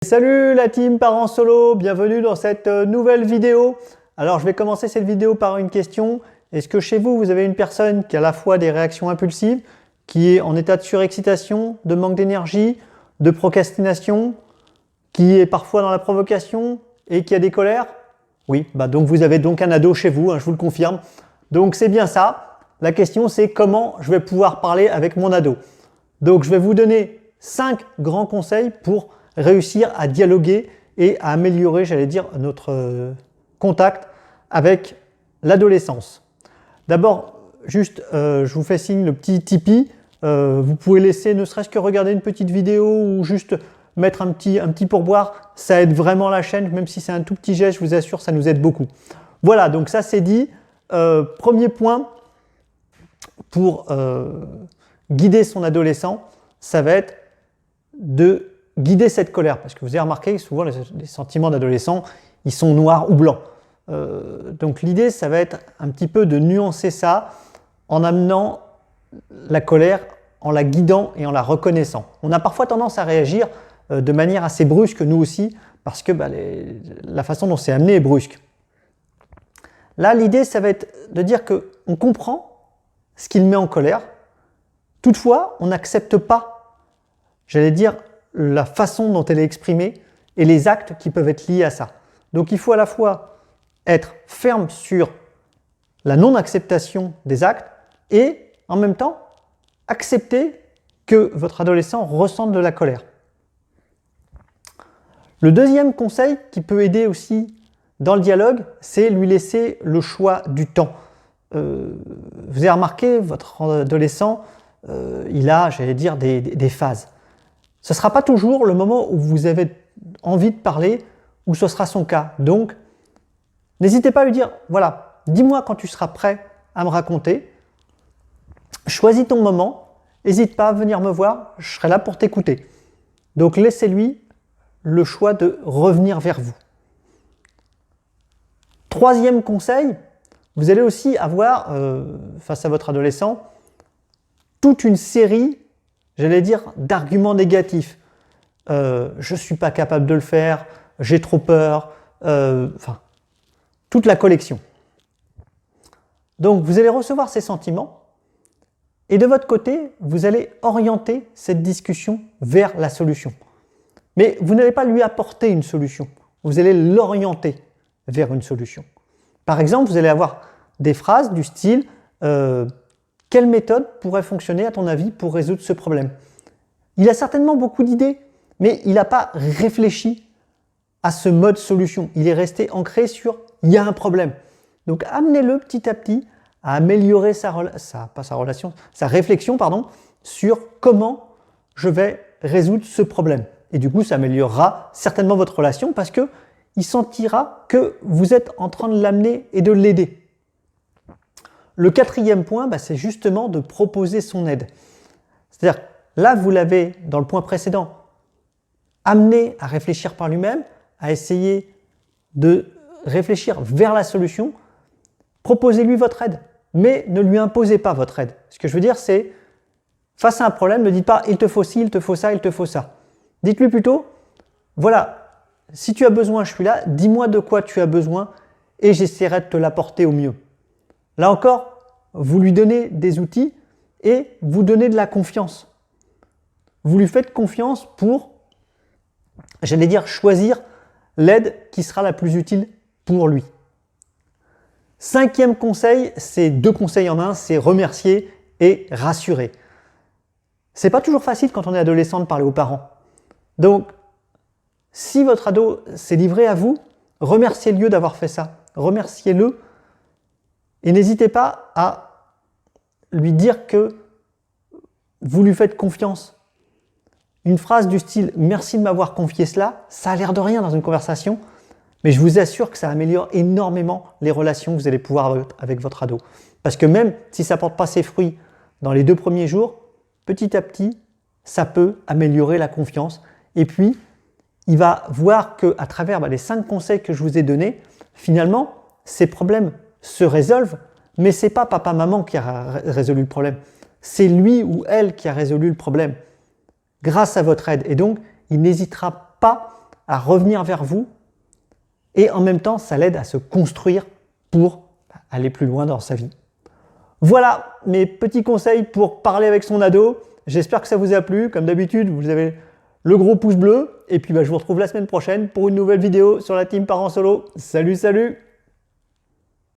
Salut la team Parents Solo, bienvenue dans cette nouvelle vidéo. Alors je vais commencer cette vidéo par une question. Est-ce que chez vous, vous avez une personne qui a à la fois des réactions impulsives, qui est en état de surexcitation, de manque d'énergie, de procrastination, qui est parfois dans la provocation et qui a des colères? Oui, donc vous avez donc un ado chez vous, je vous le confirme. Donc c'est bien ça. La question c'est comment je vais pouvoir parler avec mon ado. Donc je vais vous donner 5 grands conseils pour réussir à dialoguer et à améliorer, j'allais dire, notre contact avec l'adolescence. D'abord, juste, je vous fais signe le petit Tipeee. Vous pouvez laisser, ne serait-ce que regarder une petite vidéo ou juste mettre un petit pourboire. Ça aide vraiment la chaîne, même si c'est un tout petit geste, je vous assure, ça nous aide beaucoup. Voilà, donc ça c'est dit. Premier point pour guider son adolescent, ça va être de guider cette colère, parce que vous avez remarqué que souvent les sentiments d'adolescents, ils sont noirs ou blancs. Donc l'idée, ça va être un petit peu de nuancer ça en amenant la colère, en la guidant et en la reconnaissant. On a parfois tendance à réagir de manière assez brusque, nous aussi, parce que la façon dont c'est amené est brusque. Là, l'idée, ça va être de dire qu'on comprend ce qu'il met en colère. Toutefois, on n'accepte pas, j'allais dire, la façon dont elle est exprimée et les actes qui peuvent être liés à ça. Donc il faut à la fois être ferme sur la non-acceptation des actes et en même temps accepter que votre adolescent ressente de la colère. Le deuxième conseil qui peut aider aussi dans le dialogue, c'est lui laisser le choix du temps. Vous avez remarqué, votre adolescent, il a, j'allais dire, des phases. Ce ne sera pas toujours le moment où vous avez envie de parler, où ce sera son cas. Donc, n'hésitez pas à lui dire, voilà, dis-moi quand tu seras prêt à me raconter, choisis ton moment, n'hésite pas à venir me voir, je serai là pour t'écouter. Donc, laissez-lui le choix de revenir vers vous. Troisième conseil, vous allez aussi avoir, face à votre adolescent, toute une série, j'allais dire, d'arguments négatifs. Je ne suis pas capable de le faire, j'ai trop peur, toute la collection. Donc vous allez recevoir ces sentiments et de votre côté, vous allez orienter cette discussion vers la solution. Mais vous n'allez pas lui apporter une solution, vous allez l'orienter vers une solution. Par exemple, vous allez avoir des phrases du style quelle méthode pourrait fonctionner à ton avis pour résoudre ce problème? Il a certainement beaucoup d'idées, mais il n'a pas réfléchi à ce mode solution. Il est resté ancré sur « il y a un problème ». Donc amenez-le petit à petit à améliorer sa réflexion sur comment je vais résoudre ce problème. Et du coup, ça améliorera certainement votre relation parce qu'il sentira que vous êtes en train de l'amener et de l'aider. Le quatrième point, c'est justement de proposer son aide. C'est-à-dire, là, vous l'avez, dans le point précédent, amené à réfléchir par lui-même, à essayer de réfléchir vers la solution. Proposez-lui votre aide, mais ne lui imposez pas votre aide. Ce que je veux dire, c'est, face à un problème, ne dites pas « il te faut ci, il te faut ça, il te faut ça ». Dites-lui plutôt « voilà, si tu as besoin, je suis là, dis-moi de quoi tu as besoin et j'essaierai de te l'apporter au mieux ». Là encore, vous lui donnez des outils et vous donnez de la confiance. Vous lui faites confiance pour, j'allais dire, choisir l'aide qui sera la plus utile pour lui. Cinquième conseil, c'est 2 conseils en un, c'est remercier et rassurer. C'est pas toujours facile quand on est adolescent de parler aux parents. Donc, si votre ado s'est livré à vous, remerciez-le d'avoir fait ça. Remerciez-le. Et n'hésitez pas à lui dire que vous lui faites confiance. Une phrase du style « merci de m'avoir confié cela », ça a l'air de rien dans une conversation, mais je vous assure que ça améliore énormément les relations que vous allez pouvoir avoir avec votre ado. Parce que même si ça ne porte pas ses fruits dans les 2 premiers jours, petit à petit, ça peut améliorer la confiance. Et puis, il va voir qu'à travers les 5 conseils que je vous ai donnés, finalement, ces problèmes se résolvent, mais ce n'est pas papa-maman qui a résolu le problème, c'est lui ou elle qui a résolu le problème grâce à votre aide. Et donc, il n'hésitera pas à revenir vers vous et en même temps, ça l'aide à se construire pour aller plus loin dans sa vie. Voilà mes petits conseils pour parler avec son ado. J'espère que ça vous a plu. Comme d'habitude, vous avez le gros pouce bleu. Et puis je vous retrouve la semaine prochaine pour une nouvelle vidéo sur la team Parents Solo. Salut, salut!